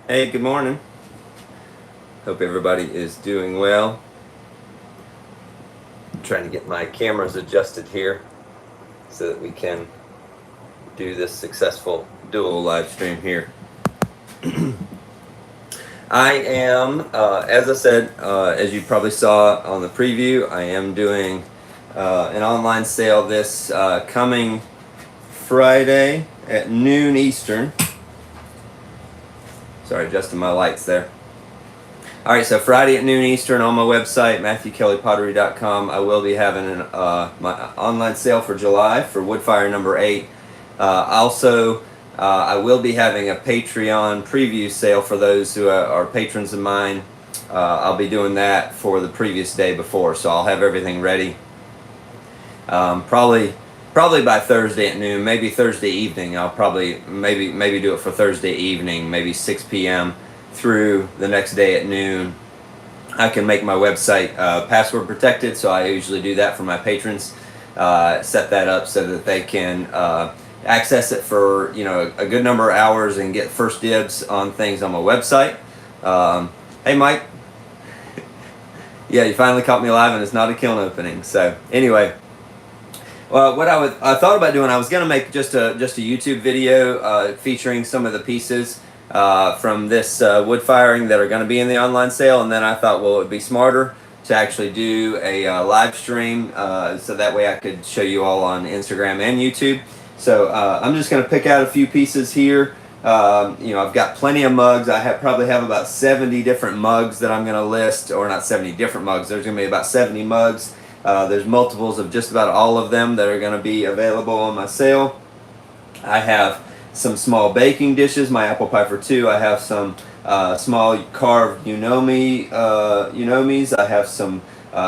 Hey, good morning. Hope everybody is doing well. I'm trying to get my cameras adjusted here so that we can do this successful dual live stream here. I am, as I said, as you probably saw on the preview, I am doing an online sale this coming Friday at noon Eastern. Sorry, adjusting my lights there. All right, so Friday at noon Eastern on my website, MatthewKellyPottery.com, I will be having my online sale for July for Woodfire number 8. Also, I will be having a Patreon preview sale for those who are patrons of mine. I'll be doing that for the previous day before, so I'll have everything ready. Probably by Thursday at noon, maybe Thursday evening. I'll probably maybe do it for Thursday evening, maybe 6 p.m. through the next day at noon. I can make my website password protected, so I usually do that for my patrons. Set that up so that they can access it for a good number of hours and get first dibs on things on my website. Hey, Mike. Yeah, you finally caught me live, and it's not a kiln opening. So anyway. Well, what I thought about doing, I was gonna make just a YouTube video featuring some of the pieces from this wood firing that are going to be in the online sale, and then I thought, well, it would be smarter to actually do a live stream so that way I could show you all on Instagram and YouTube. So I'm just going to pick out a few pieces here. I've got plenty of mugs. I probably have about 70 different mugs that I'm going to list, or not 70 different mugs. There's going to be about 70 mugs. There's multiples of just about all of them that are going to be available on my sale. I have some small baking dishes, my apple pie for two. I have some small carved unomis. I have some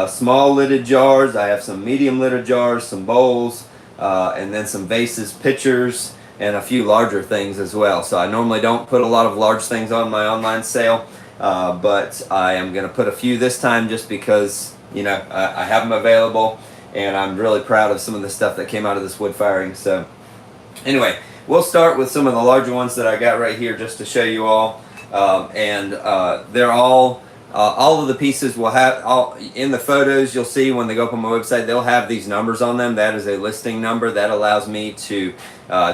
small lidded jars. I have some medium lidded jars, some bowls, and then some vases, pitchers, and a few larger things as well. So I normally don't put a lot of large things on my online sale, but I am going to put a few this time just because I have them available, and I'm really proud of some of the stuff that came out of this wood firing. So anyway, we'll start with some of the larger ones that I got right here just to show you all. They're all of the pieces will have, in the photos you'll see when they go up on my website, they'll have these numbers on them. That is a listing number that allows me to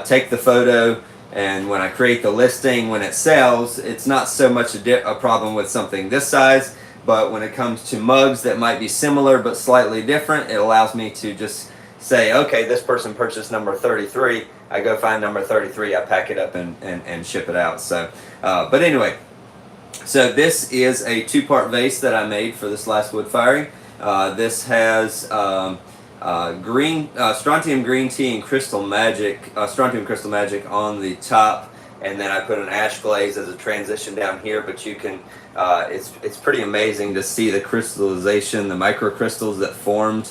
take the photo, and when I create the listing, when it sells, it's not so much a problem with something this size. But when it comes to mugs that might be similar but slightly different, it allows me to just say, okay, this person purchased number 33. I go find number 33, I pack it up and ship it out. So, but anyway, so this is a two-part vase that I made for this last wood firing. This has strontium green tea and strontium crystal magic on the top. And then I put an ash glaze as a transition down here, but you can, it's pretty amazing to see the crystallization, the microcrystals that formed.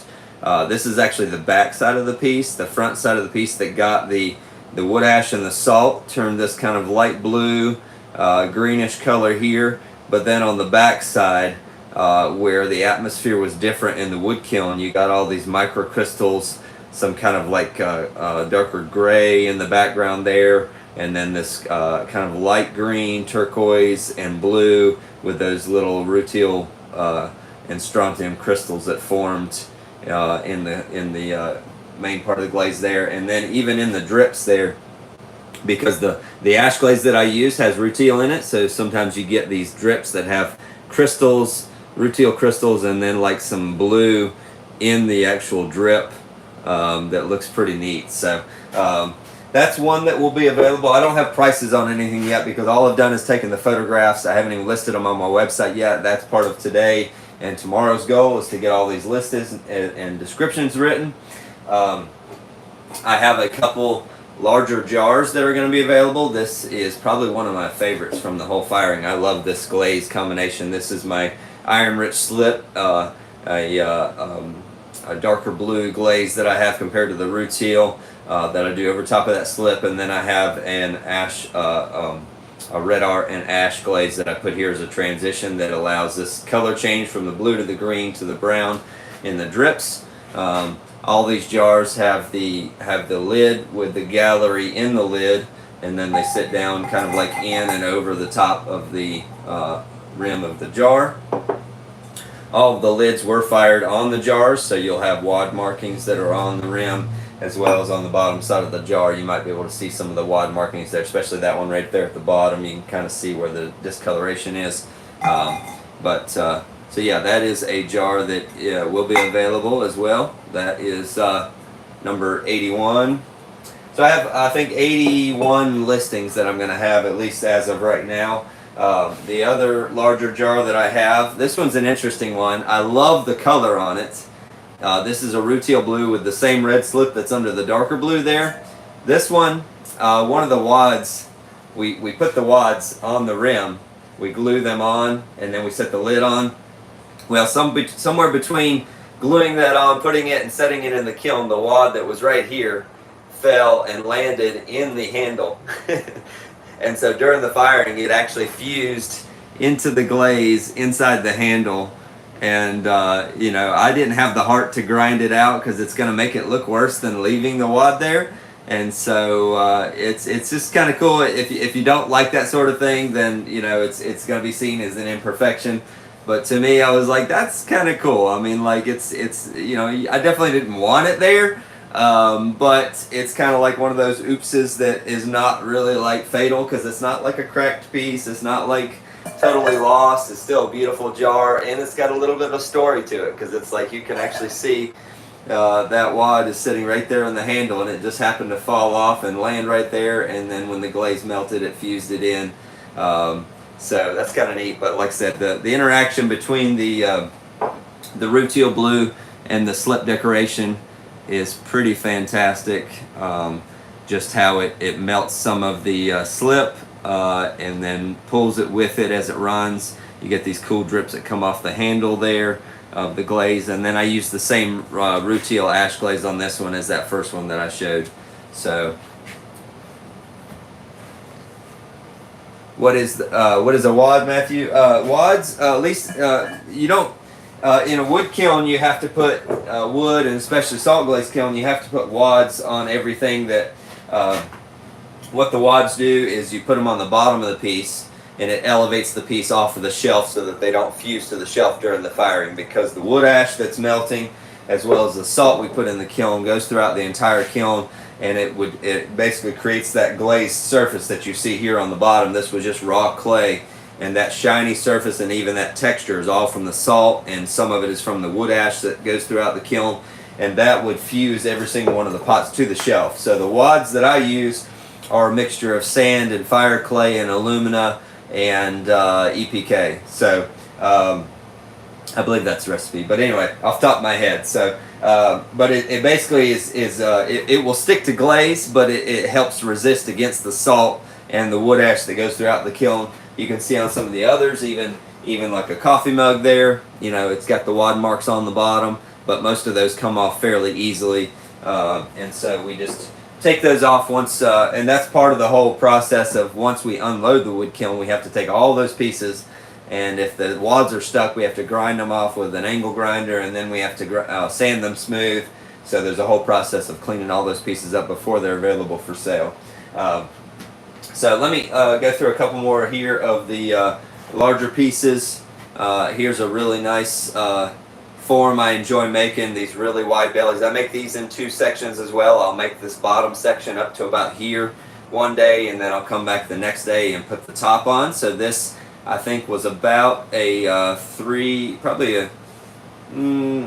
This is actually the back side of the piece. The front side of the piece that got the wood ash and the salt turned this kind of light blue, greenish color here. But then on the back side, where the atmosphere was different in the wood kiln, you got all these microcrystals, some kind of like darker gray in the background there. And then this kind of light green, turquoise, and blue with those little rutile and strontium crystals that formed in the main part of the glaze there. And then even in the drips there, because the ash glaze that I use has rutile in it, so sometimes you get these drips that have crystals, rutile crystals, and then like some blue in the actual drip that looks pretty neat. So that's one that will be available. I don't have prices on anything yet because all I've done is taken the photographs. I haven't even listed them on my website yet. That's part of today and tomorrow's goal, is to get all these listed and descriptions written. I have a couple larger jars that are going to be available. This is probably one of my favorites from the whole firing. I love this glaze combination. This is my iron rich slip, a darker blue glaze that I have compared to the rutile that I do over top of that slip, and then I have an ash, a red art and ash glaze that I put here as a transition that allows this color change from the blue to the green to the brown in the drips. All these jars have the lid with the gallery in the lid and then they sit down kind of like in and over the top of the rim of the jar. All of the lids were fired on the jars, so you'll have wad markings that are on the rim as well as on the bottom side of the jar. You might be able to see some of the wad markings there, especially that one right there at the bottom. You can kind of see where the discoloration is. So yeah, that is a jar that will be available as well. That is number 81. So I have, I think, 81 listings that I'm going to have, at least as of right now. The other larger jar that I have, this one's an interesting one. I love the color on it. This is a rutile blue with the same red slip that's under the darker blue there. This one, one of the wads, we put the wads on the rim. We glue them on, and then we set the lid on. Well, somewhere between gluing that on, putting it, and setting it in the kiln, the wad that was right here fell and landed in the handle. And so during the firing, it actually fused into the glaze inside the handle. And, you know, I didn't have the heart to grind it out because it's going to make it look worse than leaving the wad there. And so it's just kind of cool. If you don't like that sort of thing, then, you know, it's going to be seen as an imperfection. But to me, I was like, that's kind of cool. I mean, like, it's you know, I definitely didn't want it there. But it's kind of like one of those oopses that is not really like fatal, because it's not like a cracked piece. It's not like totally lost. It's still a beautiful jar, and it's got a little bit of a story to it, because it's like you can actually see that wad is sitting right there on the handle, and it just happened to fall off and land right there, and then when the glaze melted, it fused it in. So that's kind of neat. But like I said, the interaction between the rutile blue and the slip decoration is pretty fantastic. Just how it melts some of the slip and then pulls it with it as it runs. You get these cool drips that come off the handle there of the glaze, and then I use the same rutile ash glaze on this one as that first one that I showed. So what is a wad, Matthew? Wads, at least you don't. In a wood kiln, you have to put wood, and especially salt glaze kiln, you have to put wads on everything. That what the wads do is you put them on the bottom of the piece, and it elevates the piece off of the shelf so that they don't fuse to the shelf during the firing, because the wood ash that's melting, as well as the salt we put in the kiln, goes throughout the entire kiln, and it basically creates that glazed surface that you see here on the bottom. This was just raw clay, and that shiny surface and even that texture is all from the salt, and some of it is from the wood ash that goes throughout the kiln, and that would fuse every single one of the pots to the shelf. So the wads that I use are a mixture of sand and fire clay and alumina and EPK. So I believe that's the recipe, but anyway, off the top of my head. So but it basically it will stick to glaze, but it helps resist against the salt and the wood ash that goes throughout the kiln. You can see on some of the others, even like a coffee mug there, you know, it's got the wad marks on the bottom, but most of those come off fairly easily. And so we just take those off once, and that's part of the whole process of once we unload the wood kiln, we have to take all those pieces, and if the wads are stuck, we have to grind them off with an angle grinder, and then we have to sand them smooth. So there's a whole process of cleaning all those pieces up before they're available for sale. So let me go through a couple more here of the larger pieces. Here's a really nice form I enjoy making, these really wide bellies. I make these in two sections as well. I'll make this bottom section up to about here one day, and then I'll come back the next day and put the top on. So this, I think, was about a I'm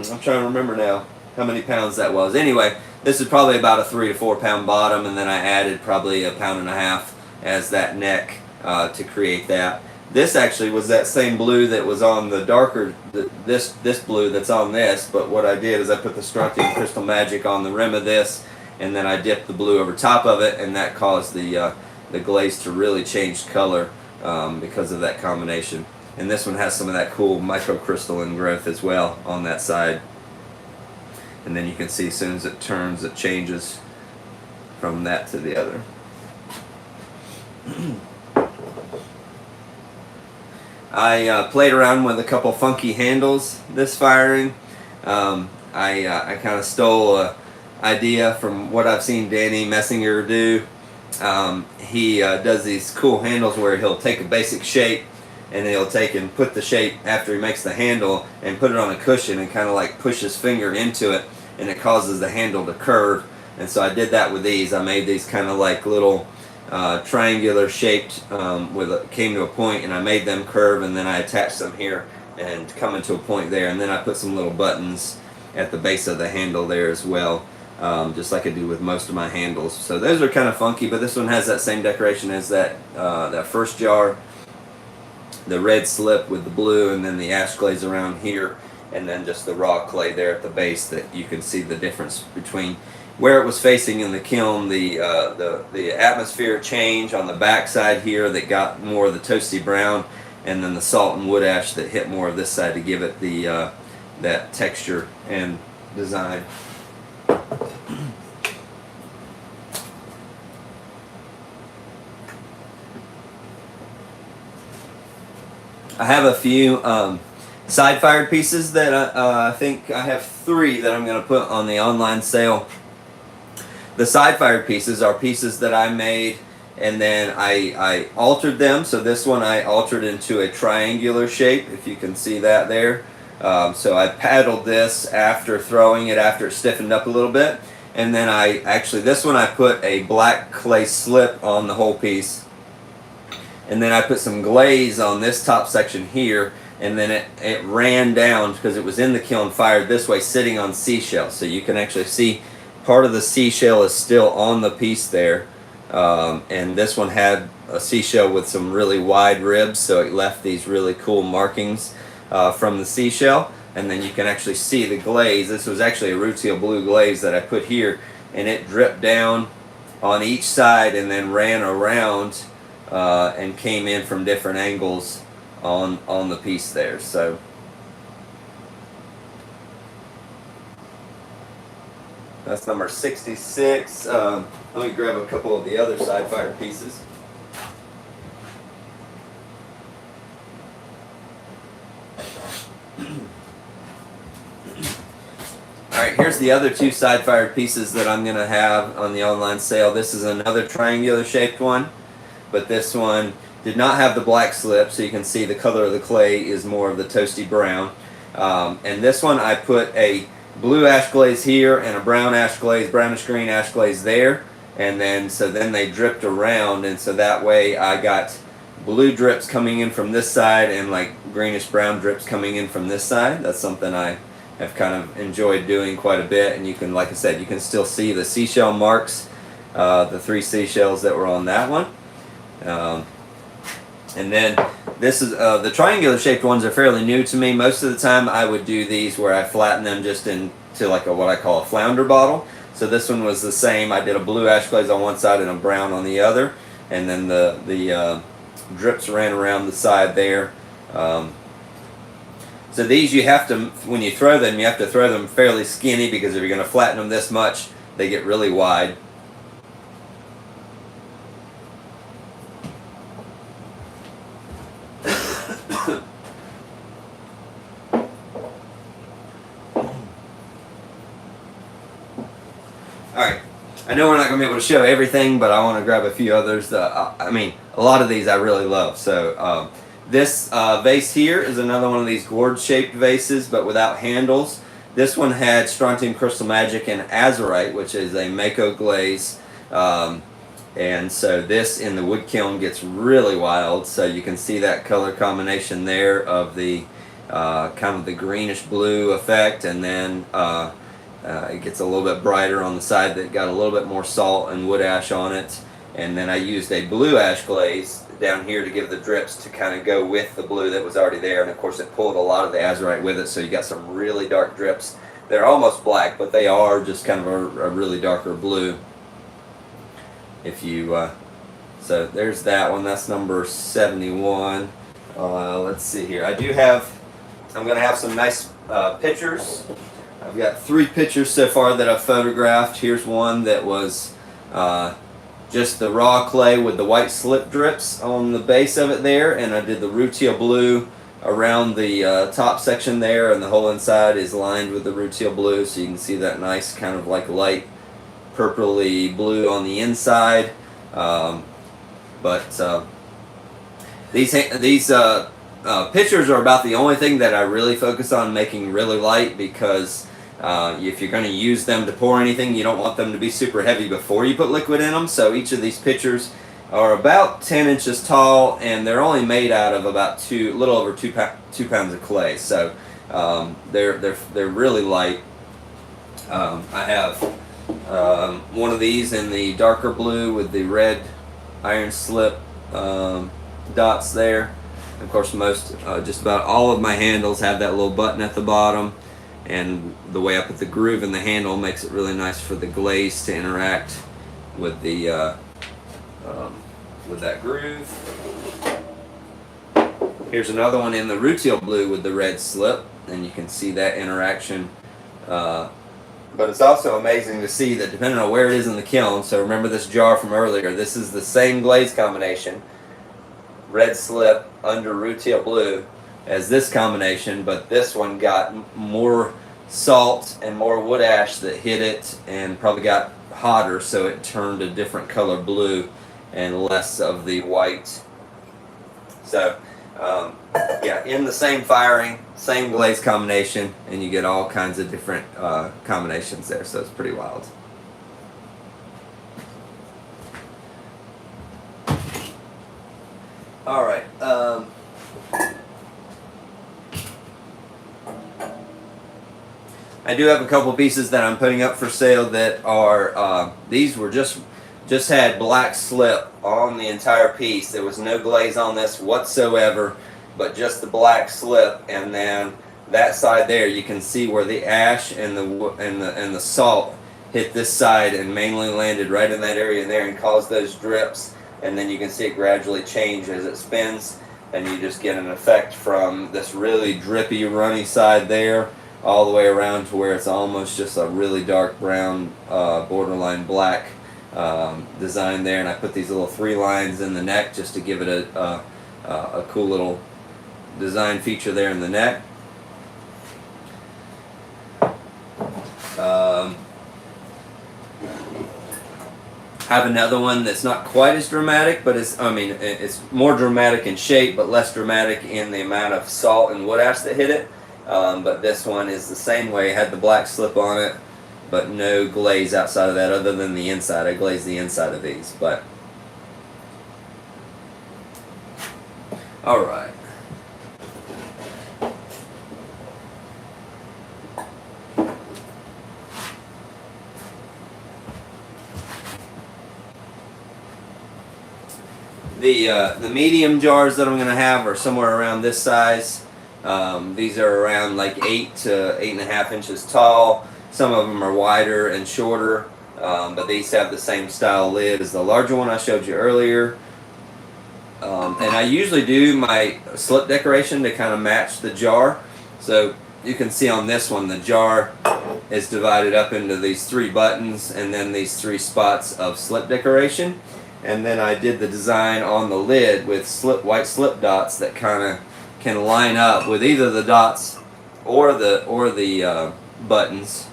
trying to remember now how many pounds that was. Anyway, this is probably about a 3 to 4 pound bottom, and then I added probably 1.5 pounds as that neck to create that. This actually was that same blue that was on the darker, this blue that's on this, but what I did is I put the Strontium Crystal Magic on the rim of this, and then I dipped the blue over top of it, and that caused the glaze to really change color because of that combination. And this one has some of that cool microcrystalline growth as well on that side. And then you can see as soon as it turns, it changes from that to the other. I played around with a couple funky handles this firing. I kind of stole an idea from what I've seen Danny Messinger do, he does these cool handles where he'll take a basic shape and then he'll take and put the shape after he makes the handle and put it on a cushion and kind of like push his finger into it, and it causes the handle to curve. And so I did that with these. I made these kind of like little triangular shaped came to a point, and I made them curve, and then I attached them here and coming to a point there, and then I put some little buttons at the base of the handle there as well, just like I do with most of my handles. So those are kind of funky, but this one has that same decoration as that first jar, the red slip with the blue, and then the ash glaze around here, and then just the raw clay there at the base that you can see the difference between where it was facing in the kiln. The atmosphere change on the back side here that got more of the toasty brown, and then the salt and wood ash that hit more of this side to give it the that texture and design. I have a few side fired pieces that I think I have 3 that I'm going to put on the online sale. The side fired pieces are pieces that I made and then I altered them. So this one I altered into a triangular shape, if you can see that there. So I paddled this after throwing it, after it stiffened up a little bit. And then this one I put a black clay slip on the whole piece. And then I put some glaze on this top section here, and then it ran down because it was in the kiln fired this way, sitting on seashell. So you can actually see part of the seashell is still on the piece there. And this one had a seashell with some really wide ribs, so it left these really cool markings from the seashell. And then you can actually see the glaze. This was actually a Rutile blue glaze that I put here, and it dripped down on each side and then ran around and came in from different angles on the piece there. So that's number 66. Let me grab a couple of the other side fire pieces. Alright, here's the other 2 side fire pieces that I'm going to have on the online sale. This is another triangular shaped one, but this one did not have the black slip, so you can see the color of the clay is more of the toasty brown. And this one I put a blue ash glaze here and a brown ash glaze, brownish green ash glaze there, and then they dripped around, and so that way I got blue drips coming in from this side and like greenish brown drips coming in from this side. That's something I have kind of enjoyed doing quite a bit, and you can, like I said, you can still see the seashell marks, the 3 seashells that were on that one. And then this is the triangular shaped ones are fairly new to me. Most of the time I would do these where I flatten them just into like what I call a flounder bottle. So this one was the same. I did a blue ash glaze on one side and a brown on the other, and then the drips ran around the side there. So these you have to, when you throw them, you have to throw them fairly skinny, because if you're going to flatten them this much, they get really wide. Alright, I know we're not going to be able to show everything, but I want to grab a few others. I mean, a lot of these I really love. So this vase here is another one of these gourd-shaped vases, but without handles. This one had strontium crystal magic and azurite, which is a Mako glaze. And so this in the wood kiln gets really wild. So you can see that color combination there of the kind of the greenish blue effect, and then it gets a little bit brighter on the side that got a little bit more salt and wood ash on it. And then I used a blue ash glaze down here to give the drips to kind of go with the blue that was already there. And of course it pulled a lot of the azurite with it, so you got some really dark drips. They're almost black, but they are just kind of a really darker blue. If you so there's that one. That's number 71. Let's see here. I'm going to have some nice pictures. I've got 3 pictures so far that I've photographed. Here's one that was just the raw clay with the white slip drips on the base of it there, and I did the Rutile blue around the top section there, and the whole inside is lined with the Rutile blue, so you can see that nice kind of like light purpley blue on the inside. But these pictures are about the only thing that I really focus on making really light, because if you're going to use them to pour anything, you don't want them to be super heavy before you put liquid in them. So each of these pitchers are about 10 inches tall, and they're only made out of about a little over 2 pounds of clay. So they're really light. I have one of these in the darker blue with the red iron slip dots there. Of course, just about all of my handles have that little button at the bottom, and the way I put the groove in the handle makes it really nice for the glaze to interact with the with that groove. Here's another one in the rutile blue with the red slip, and you can see that interaction. But it's also amazing to see that depending on where it is in the kiln, so remember this jar from earlier, this is the same glaze combination, red slip under rutile blue, as this combination, but this one got more salt and more wood ash that hit it and probably got hotter, so it turned a different color blue and less of the white. So yeah, in the same firing, same glaze combination, and you get all kinds of different combinations there, so it's pretty wild. All right. I do have a couple pieces that I'm putting up for sale that are, these were just had black slip on the entire piece. There was no glaze on this whatsoever, but just the black slip. And then that side there, you can see where the ash and the salt hit this side and mainly landed right in that area there and caused those drips. And then you can see it gradually change as it spins, and you just get an effect from this really drippy, runny side there all the way around to where it's almost just a really dark brown, borderline black design there. And I put these little 3 lines in the neck just to give it a cool little design feature there in the neck. I have another one that's not quite as dramatic, but it's more dramatic in shape, but less dramatic in the amount of salt and wood ash that hit it. But this one is the same way. It had the black slip on it, but no glaze outside of that other than the inside. I glazed the inside of these, but all right. The medium jars that I'm going to have are somewhere around this size. These are around like 8 to 8.5 inches tall. Some of them are wider and shorter, but these have the same style lid as the larger one I showed you earlier. And I usually do my slip decoration to kind of match the jar. So you can see on this one, the jar is divided up into these 3 buttons and then these 3 spots of slip decoration. And then I did the design on the lid with white slip dots that kind of can line up with either the dots or the buttons.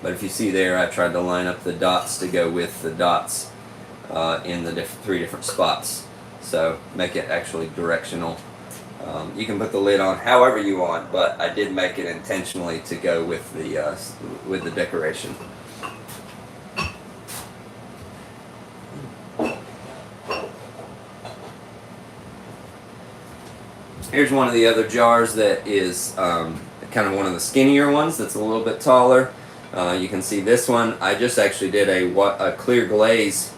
But if you see there, I tried to line up the dots to go with the dots in the 3 different spots. So make it actually directional. You can put the lid on however you want, but I did make it intentionally to go with the decoration. Here's one of the other jars that is kind of one of the skinnier ones that's a little bit taller. You can see this one. I just actually did a clear glaze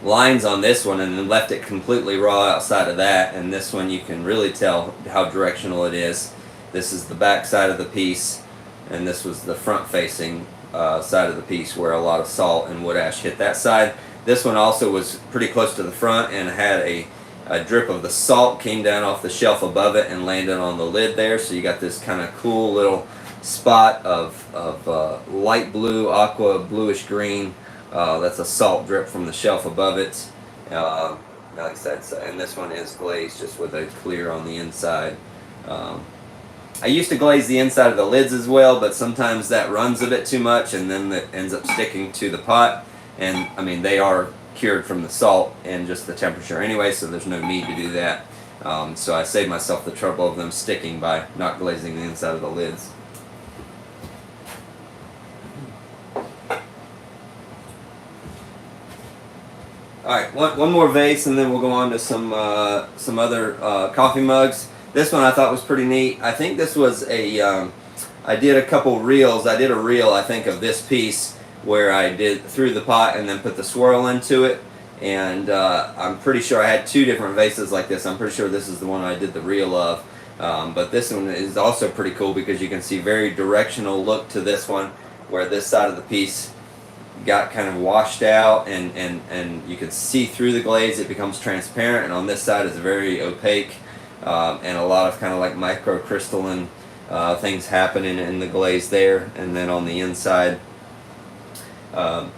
lines on this one and then left it completely raw outside of that. And this one you can really tell how directional it is. This is the back side of the piece, and this was the front facing side of the piece where a lot of salt and wood ash hit that side. This one also was pretty close to the front and had a drip of the salt came down off the shelf above it and landed on the lid there. So you got this kind of cool little spot of light blue, aqua bluish green. That's a salt drip from the shelf above it. Like I said, and this one is glazed just with a clear on the inside. I used to glaze the inside of the lids as well, but sometimes that runs a bit too much and then it ends up sticking to the pot. and I mean they are cured from the salt and just the temperature anyway, so there's no need to do that. So I saved myself the trouble of them sticking by not glazing the inside of the lids. Alright, one more vase and then we'll go on to some other coffee mugs. This one I thought was pretty neat. I think this was I did a couple reels. I did a reel, I think, of this piece where I threw the pot and then put the swirl into it. And I'm pretty sure I had two different vases like this. I'm pretty sure this is the one I did the reel of. But this one is also pretty cool because you can see very directional look to this one, where this side of the piece got kind of washed out and you can see through the glaze. It becomes transparent, and on this side is very opaque, and a lot of kind of like microcrystalline things happening in the glaze there. And then on the inside,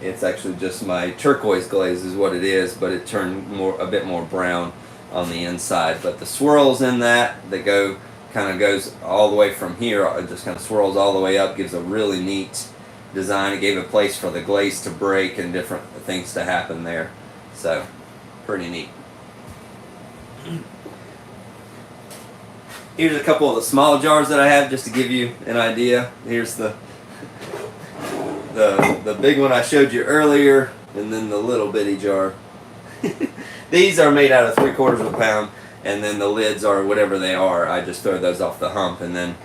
it's actually just my turquoise glaze is what it is, but it turned a bit more brown on the inside. But the swirls in that kind of goes all the way from here, it just kind of swirls all the way up, gives a really neat design. It gave a place for the glaze to break and different things to happen there. So pretty neat. Here's a couple of the small jars that I have just to give you an idea. Here's the big one I showed you earlier, and then the little bitty jar. These are made out of 3/4 of a pound, and then the lids are whatever they are. I just throw those off the hump and then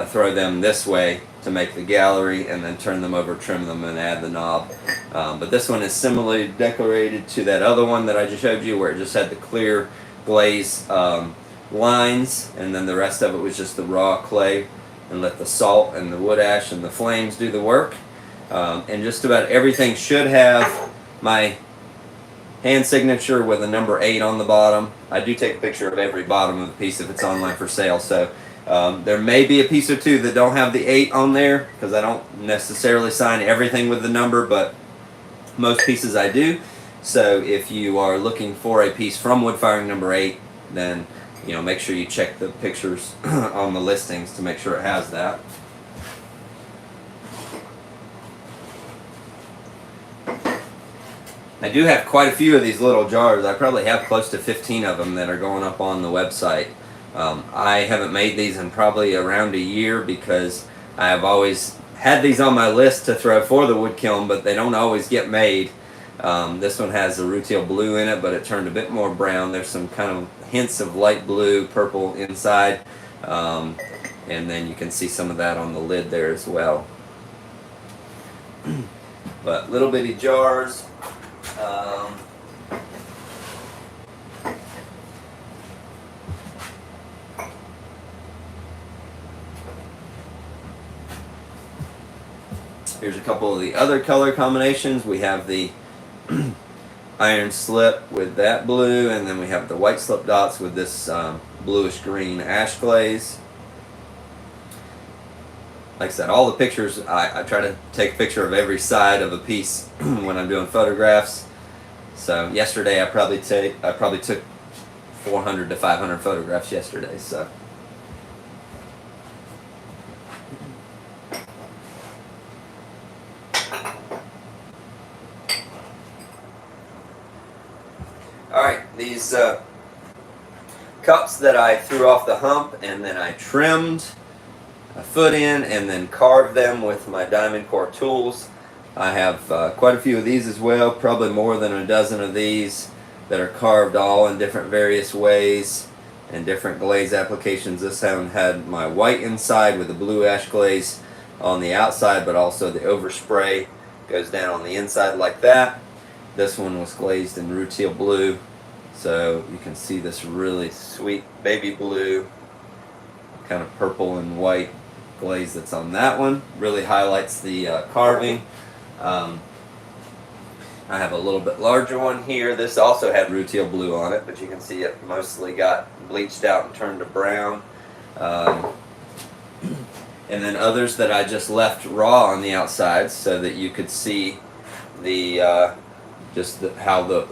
throw them this way to make the gallery, and then turn them over, trim them, and add the knob. But this one is similarly decorated to that other one that I just showed you, where it just had the clear glaze lines, and then the rest of it was just the raw clay, and let the salt and the wood ash and the flames do the work. And just about everything should have my hand signature with a number 8 on the bottom. I do take a picture of every bottom of the piece if it's online for sale, so there may be a piece or two that don't have the 8 on there, because I don't necessarily sign everything with the number, but most pieces I do. So if you are looking for a piece from wood firing number 8, then make sure you check the pictures on the listings to make sure it has that. I do have quite a few of these little jars. I probably have close to 15 of them that are going up on the website. I haven't made these in probably around a year, because I have always had these on my list to throw for the wood kiln, but they don't always get made. This one has a rutile blue in it, but it turned a bit more brown. There's some kind of hints of light blue, purple inside, and then you can see some of that on the lid there as well. But little bitty jars. Here's a couple of the other color combinations. We have the iron slip with that blue, and then we have the white slip dots with this bluish green ash glaze. Like I said, all the pictures, I try to take a picture of every side of a piece when I'm doing photographs. So yesterday I probably took 400 to 500 photographs yesterday. So. Alright, these cups that I threw off the hump and then I trimmed a foot in and then carved them with my diamond core tools. I have quite a few of these as well, probably more than a dozen of these that are carved all in different various ways and different glaze applications. This one had my white inside with the blue ash glaze on the outside, but also the overspray goes down on the inside like that. This one was glazed in rutile blue, so you can see this really sweet baby blue, kind of purple and white glaze that's on that one. Really highlights the carving. I have a little bit larger one here. This also had rutile blue on it, but you can see it mostly got bleached out and turned to brown. And then others that I just left raw on the outside so that you could see the how the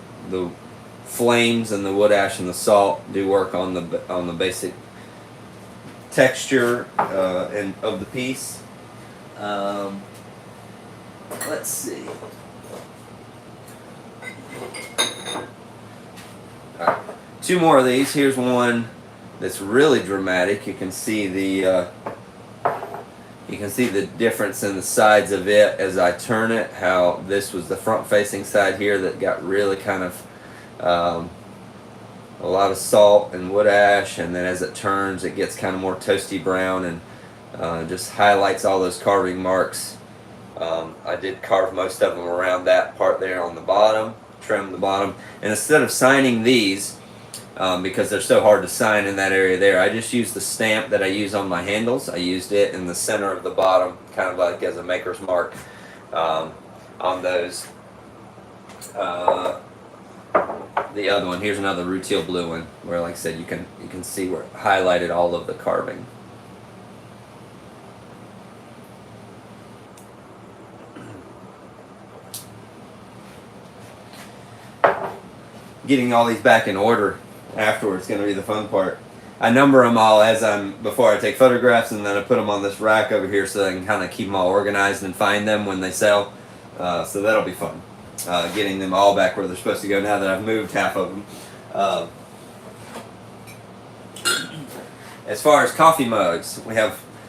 flames and the wood ash and the salt do work on the basic texture of the piece. Let's see. two more of these. Here's one that's really dramatic. You can see the difference in the sides of it as I turn it. How this was the front-facing side here that got really kind of a lot of salt and wood ash, and then as it turns, it gets kind of more toasty brown and just highlights all those carving marks. I did carve most of them around that part there on the bottom, trim the bottom, and instead of signing these, because they're so hard to sign in that area there, I just used the stamp that I use on my handles. I used it in the center of the bottom, kind of like as a maker's mark on those. The other one, here's another rutile blue one, where, like I said, you can see where it highlighted all of the carving. Getting all these back in order afterwards is going to be the fun part. I number them all before I take photographs, and then I put them on this rack over here so I can kind of keep them all organized and find them when they sell. So that'll be fun. Getting them all back where they're supposed to go now that I've moved half of them. As far as coffee mugs,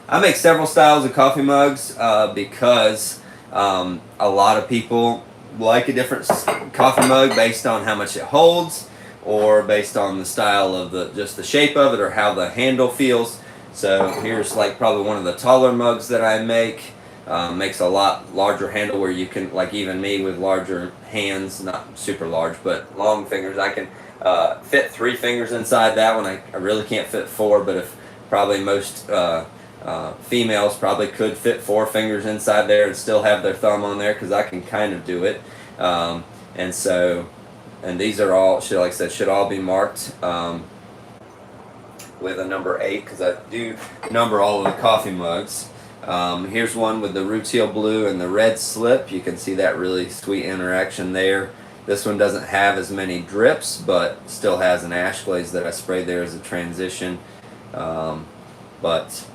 I make several styles of coffee mugs because a lot of people like a different coffee mug based on how much it holds, or based on the style of just the shape of it, or how the handle feels. So here's like probably one of the taller mugs that I make. Makes a lot larger handle where you can, like even me with larger hands, not super large, but long fingers, I can fit 3 fingers inside that one. I really can't fit 4, but if probably most females probably could fit 4 fingers inside there and still have their thumb on there, because I can kind of do it. And these are all, like I said, should all be marked with a number 8, because I do number all of the coffee mugs. Here's one with the rutile blue and the red slip. You can see that really sweet interaction there. This one doesn't have as many drips, but still has an ash glaze that I sprayed there as a transition. But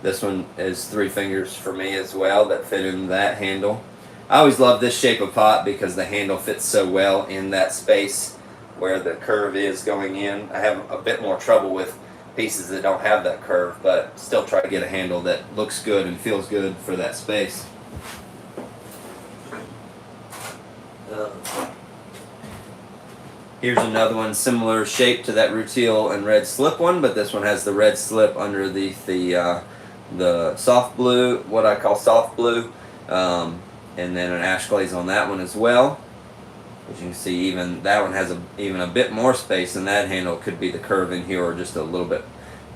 this one is 3 fingers for me as well that fit in that handle. I always love this shape of pot because the handle fits so well in that space where the curve is going in. I have a bit more trouble with pieces that don't have that curve, but still try to get a handle that looks good and feels good for that space. Here's another one, similar shape to that rutile and red slip one, but this one has the red slip under the soft blue, what I call soft blue, and then an ash glaze on that one as well. As you can see, even that one has even a bit more space than that handle. It could be the curve in here or just a little bit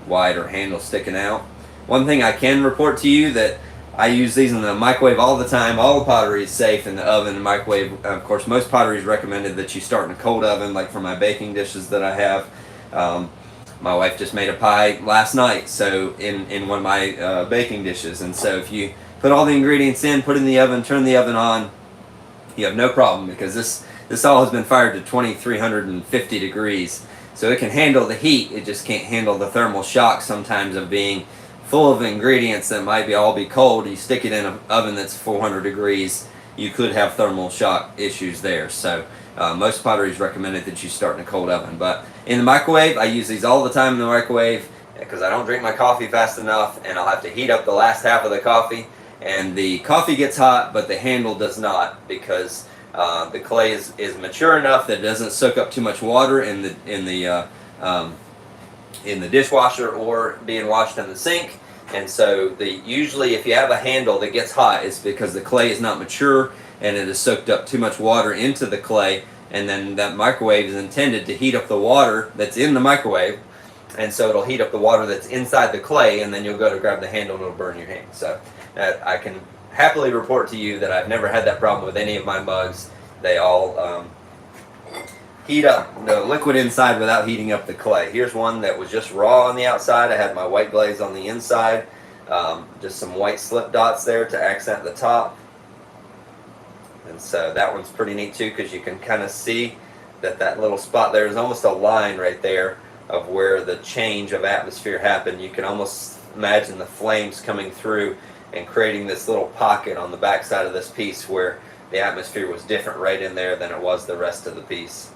wider handle sticking out. One thing I can report to you that I use these in the microwave all the time. All the pottery is safe in the oven and microwave. Of course, most pottery is recommended that you start in a cold oven, like for my baking dishes that I have. My wife just made a pie last night, so in one of my baking dishes. And so if you put all the ingredients in, put it in the oven, turn the oven on, you have no problem, because this all has been fired to 2350 degrees. So it can handle the heat, it just can't handle the thermal shock sometimes of being full of ingredients that might all be cold. You stick it in an oven that's 400 degrees, you could have thermal shock issues there. So most pottery is recommended that you start in a cold oven. But in the microwave, I use these all the time in the microwave because I don't drink my coffee fast enough, and I'll have to heat up the last half of the coffee. And the coffee gets hot, but the handle does not, because the clay is mature enough that it doesn't soak up too much water in the dishwasher or being washed in the sink. And so usually if you have a handle that gets hot, it's because the clay is not mature and it has soaked up too much water into the clay, and then that microwave is intended to heat up the water that's in the microwave, and so it'll heat up the water that's inside the clay, and then you'll go to grab the handle and it'll burn your hand. So I can happily report to you that I've never had that problem with any of my mugs. They all heat up the liquid inside without heating up the clay. Here's one that was just raw on the outside. I had my white glaze on the inside, just some white slip dots there to accent the top. And so that one's pretty neat too, because you can kind of see that little spot there is almost a line right there of where the change of atmosphere happened. You can almost imagine the flames coming through and creating this little pocket on the back side of this piece where the atmosphere was different right in there than it was the rest of the piece.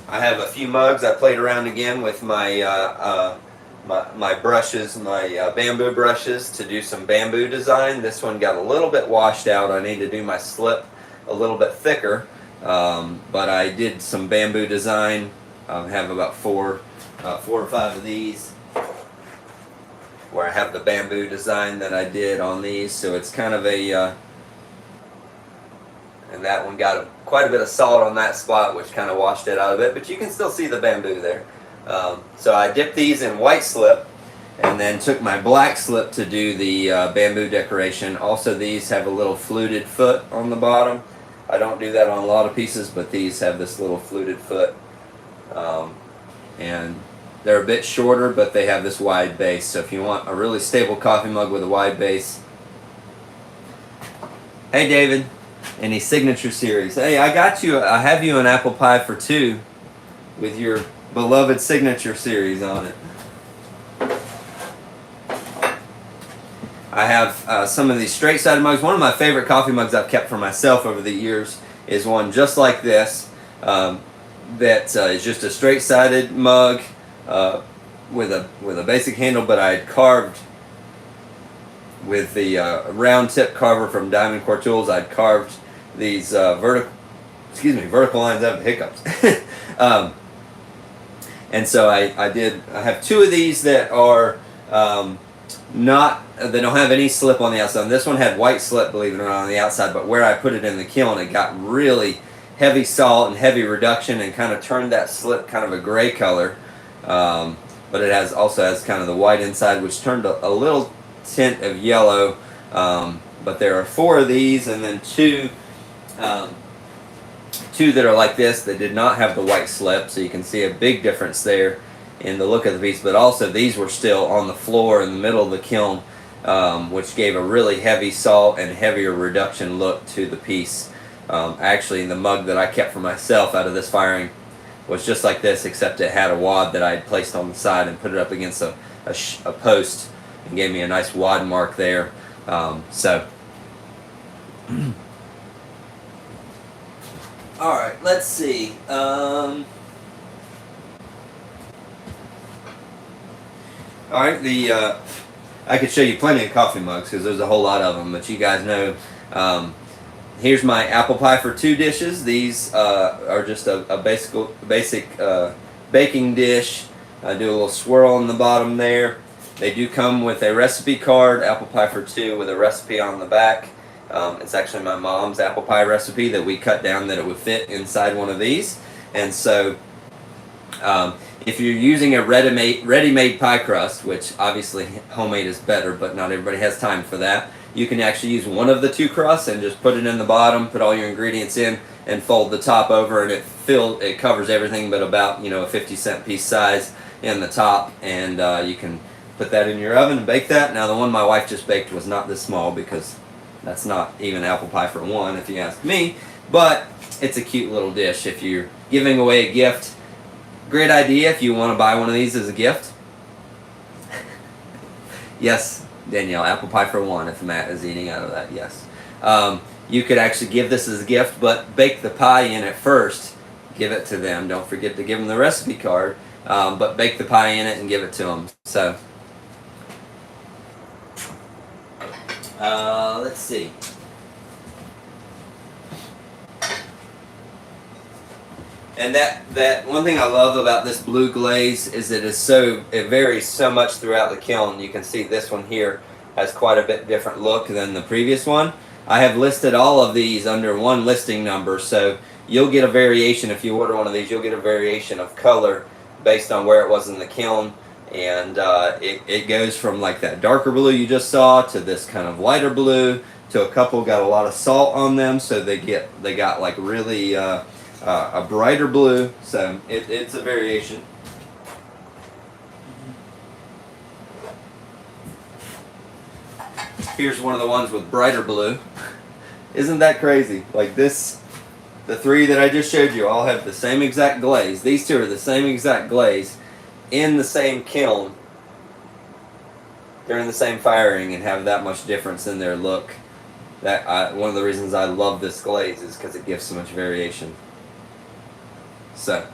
I have a few mugs. I played around again with my my brushes, my bamboo brushes, to do some bamboo design. This one got a little bit washed out. I need to do my slip a little bit thicker, but I did some bamboo design. I have about four or five of these where I have the bamboo design that I did on these. So it's kind of a and that one got quite a bit of salt on that spot, which kind of washed it out of it, but you can still see the bamboo there. So I dipped these in white slip and then took my black slip to do the bamboo decoration. Also, these have a little fluted foot on the bottom. I don't do that on a lot of pieces, but these have this little fluted foot. And they're a bit shorter, but they have this wide base. So if you want a really stable coffee mug with a wide base. Hey David, any signature series? Hey, I got you. I have you an apple pie for two with your beloved signature series on it. I have some of these straight-sided mugs. One of my favorite coffee mugs I've kept for myself over the years is one just like this. That is just a straight-sided mug with a basic handle, but I had carved with the round tip carver from Diamond Core Tools. I'd carved these vertical lines. I have hiccups. And so I have two of these that are they don't have any slip on the outside. And this one had white slip, believe it or not, on the outside, but where I put it in the kiln, it got really heavy salt and heavy reduction and kind of turned that slip kind of a gray color. But it also has kind of the white inside, which turned a little tint of yellow. But there are four of these, and then two that are like this that did not have the white slip, so you can see a big difference there in the look of the piece. But also these were still on the floor in the middle of the kiln, which gave a really heavy salt and heavier reduction look to the piece. Actually, the mug that I kept for myself out of this firing was just like this, except it had a wad that I had placed on the side and put it up against a post and gave me a nice wad mark there. All right, let's see. All right, I could show you plenty of coffee mugs because there's a whole lot of them, but you guys know. Here's my apple pie for two dishes. These are just a basic baking dish. I do a little swirl on the bottom there. They do come with a recipe card, apple pie for two, with a recipe on the back. It's actually my mom's apple pie recipe that we cut down that it would fit inside one of these. And so if you're using a ready-made pie crust, which obviously homemade is better, but not everybody has time for that, you can actually use one of the two crusts and just put it in the bottom, put all your ingredients in, and fold the top over, and it covers everything but about a 50-cent piece size in the top, and you can put that in your oven and bake that. Now the one my wife just baked was not this small because that's not even apple pie for one, if you ask me, but it's a cute little dish if you're giving away a gift. Great idea if you want to buy one of these as a gift. Yes, Danielle, apple pie for one if Matt is eating out of that, yes. You could actually give this as a gift, but bake the pie in it first. Give it to them. Don't forget to give them the recipe card, but bake the pie in it and give it to them. So, let's see. And that one thing I love about this blue glaze is that it varies so much throughout the kiln. You can see this one here has quite a bit different look than the previous one. I have listed all of these under one listing number, so you'll get a variation. If you order one of these, you'll get a variation of color based on where it was in the kiln. And it goes from like that darker blue you just saw to this kind of lighter blue to a couple got a lot of salt on them, so they got like really a brighter blue. So it's a variation. Here's one of the ones with brighter blue. Isn't that crazy? Like this, the three that I just showed you all have the same exact glaze. These two are the same exact glaze in the same kiln. They're in the same firing and have that much difference in their look. One of the reasons I love this glaze is because it gives so much variation. So,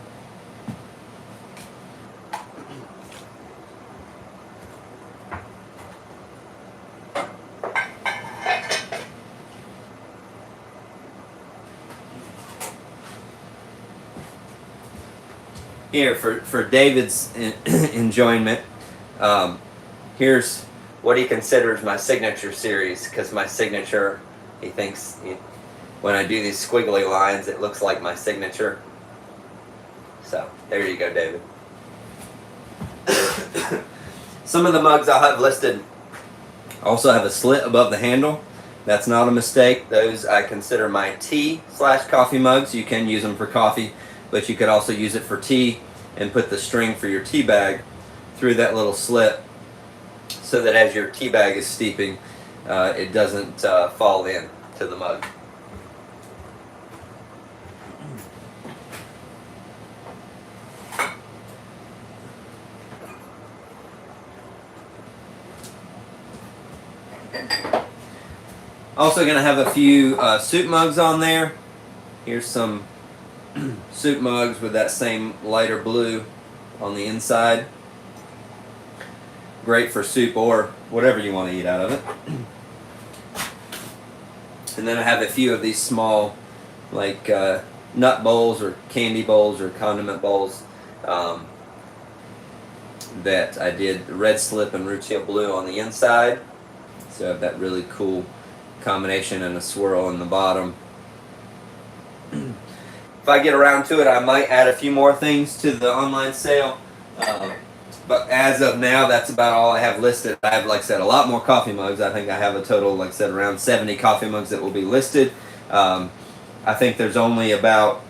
Here, for David's enjoyment, here's what he considers my signature series, because my signature, he thinks, when I do these squiggly lines, it looks like my signature. So, there you go, David. Some of the mugs I'll have listed also have a slit above the handle. That's not a mistake. Those I consider my tea/coffee mugs. You can use them for coffee, but you could also use it for tea and put the string for your tea bag through that little slit so that as your tea bag is steeping, it doesn't fall in to the mug. Also going to have a few soup mugs on there. Here's some soup mugs with that same lighter blue on the inside. Great for soup or whatever you want to eat out of it. And then I have a few of these small, like nut bowls or candy bowls or condiment bowls that I did red slip and root seal blue on the inside. So I have that really cool combination and a swirl in the bottom. If I get around to it, I might add a few more things to the online sale. But as of now, that's about all I have listed. I have, like I said, a lot more coffee mugs. I think I have a total, like I said, around 70 coffee mugs that will be listed. I think there's only about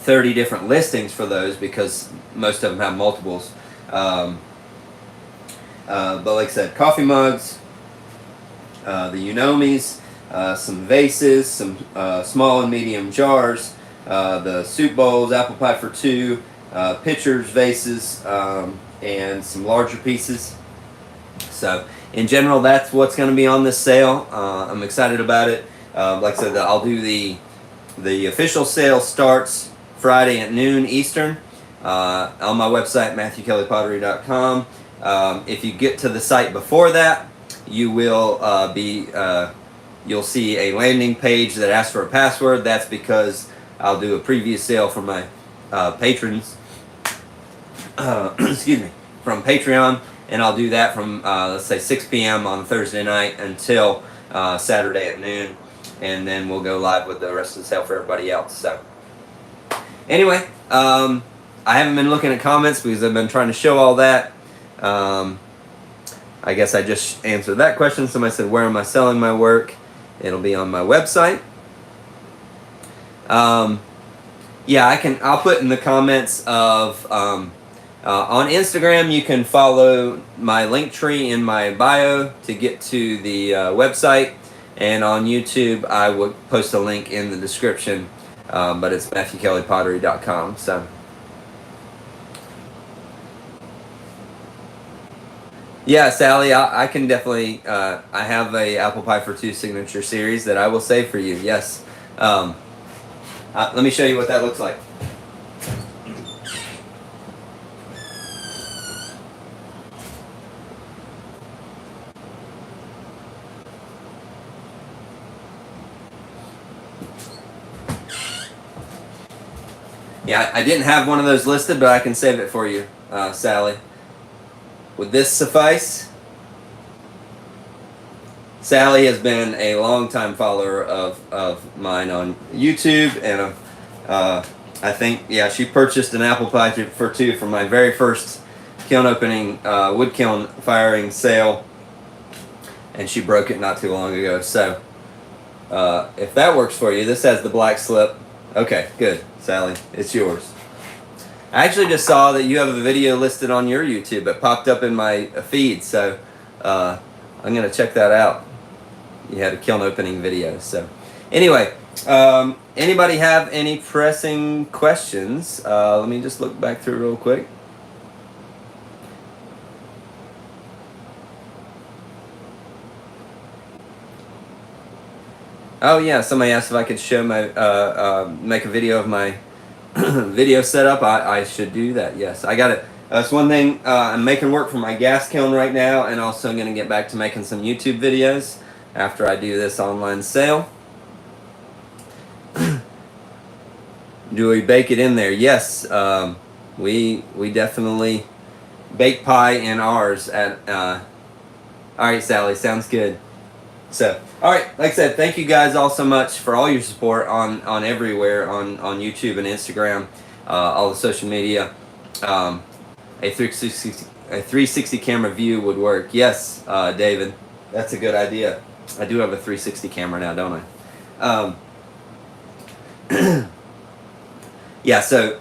30 different listings for those because most of them have multiples. But like I said, coffee mugs, the Unomis, some vases, some small and medium jars, the soup bowls, apple pie for two, pitchers, vases, and some larger pieces. So in general, that's what's going to be on this sale. I'm excited about it. Like I said, I'll do the official sale starts Friday at noon Eastern on my website, MatthewKellyPottery.com. If you get to the site before that, you will you'll see a landing page that asks for a password. That's because I'll do a previous sale for my patrons. Excuse me, from Patreon, and I'll do that from let's say 6 p.m. on Thursday night until Saturday at noon, and then we'll go live with the rest of the sale for everybody else. So anyway, I haven't been looking at comments because I've been trying to show all that. I guess I just answered that question. Somebody said, where am I selling my work? It'll be on my website. Yeah, I'll put in the comments of on Instagram, you can follow my link tree in my bio to get to the website, and on YouTube I will post a link in the description, but it's MatthewKellyPottery.com. So yeah, Sally, I can definitely I have a apple pie for two signature series that I will save for you. Yes. Let me show you what that looks like. Yeah, I didn't have one of those listed, but I can save it for you, Sally. Would this suffice? Sally has been a longtime follower of mine on YouTube, and I think, yeah, she purchased an apple pie for two from my very first kiln opening, wood kiln firing sale, and she broke it not too long ago. So if that works for you, this has the black slip. Okay, good, Sally, it's yours. I actually just saw that you have a video listed on your YouTube. It popped up in my feed, so I'm going to check that out. You had a kiln opening video. So anyway, anybody have any pressing questions? Let me just look back through real quick. Oh yeah, somebody asked if I could show my make a video of my video setup. I should do that. Yes, I got it. That's one thing. I'm making work for my gas kiln right now, and also I'm going to get back to making some YouTube videos after I do this online sale. Do we bake it in there? Yes. we definitely bake pie in ours at. All right, Sally, sounds good. So, all right, like I said, thank you guys all so much for all your support on everywhere on YouTube and Instagram, all the social media. A 360 camera view would work. Yes, David, that's a good idea. I do have a 360 camera now, don't I? Yeah. So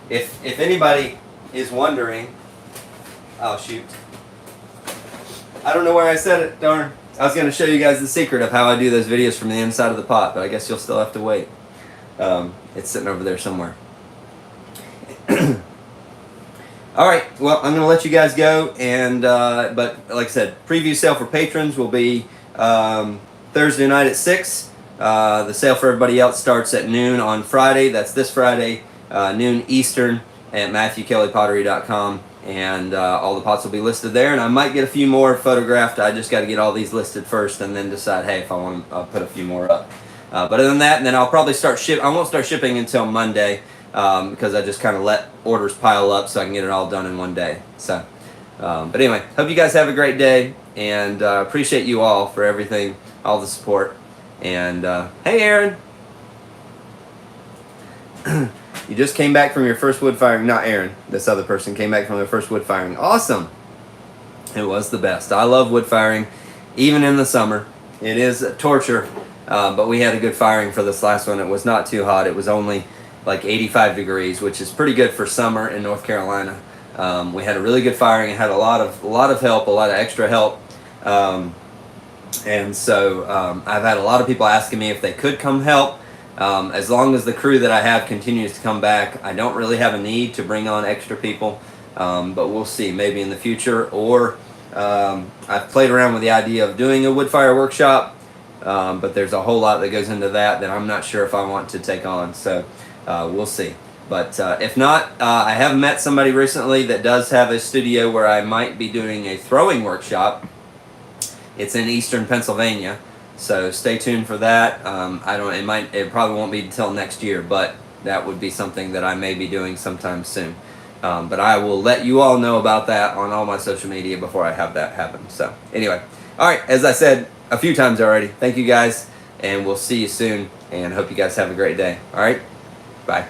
if anybody is wondering, oh shoot, I don't know where I said it. Darn. I was going to show you guys the secret of how I do those videos from the inside of the pot, but I guess you'll still have to wait. It's sitting over there somewhere. All right, well, I'm going to let you guys go, and but like I said, preview sale for patrons will be Thursday night at 6. The sale for everybody else starts at noon on Friday. That's this Friday, noon Eastern, at MatthewKellyPottery.com, and all the pots will be listed there. And I might get a few more photographed. I just got to get all these listed first, and then decide, hey, if I want to put a few more up. But other than that, and then I'll probably I won't start shipping until Monday. Because I just kind of let orders pile up so I can get it all done in one day. So, but anyway, hope you guys have a great day, and appreciate you all for everything, all the support. And hey, Aaron, you just came back from your first wood firing. Not Aaron, this other person came back from their first wood firing. Awesome! It was the best. I love wood firing, even in the summer. It is a torture, but we had a good firing for this last one. It was not too hot. It was only like 85 degrees, which is pretty good for summer in North Carolina. We had a really good firing. It had a lot of help, a lot of extra help, and so I've had a lot of people asking me if they could come help. As long as the crew that I have continues to come back, I don't really have a need to bring on extra people, but we'll see, maybe in the future. Or I've played around with the idea of doing a wood fire workshop, but there's a whole lot that goes into that I'm not sure if I want to take on. So we'll see. But if not, I have met somebody recently that does have a studio where I might be doing a throwing workshop. It's in Eastern Pennsylvania, so stay tuned for that. It probably won't be until next year, but that would be something that I may be doing sometime soon. But I will let you all know about that on all my social media before I have that happen. So anyway, all right, as I said a few times already, thank you guys, and we'll see you soon, and hope you guys have a great day. All right. Bye.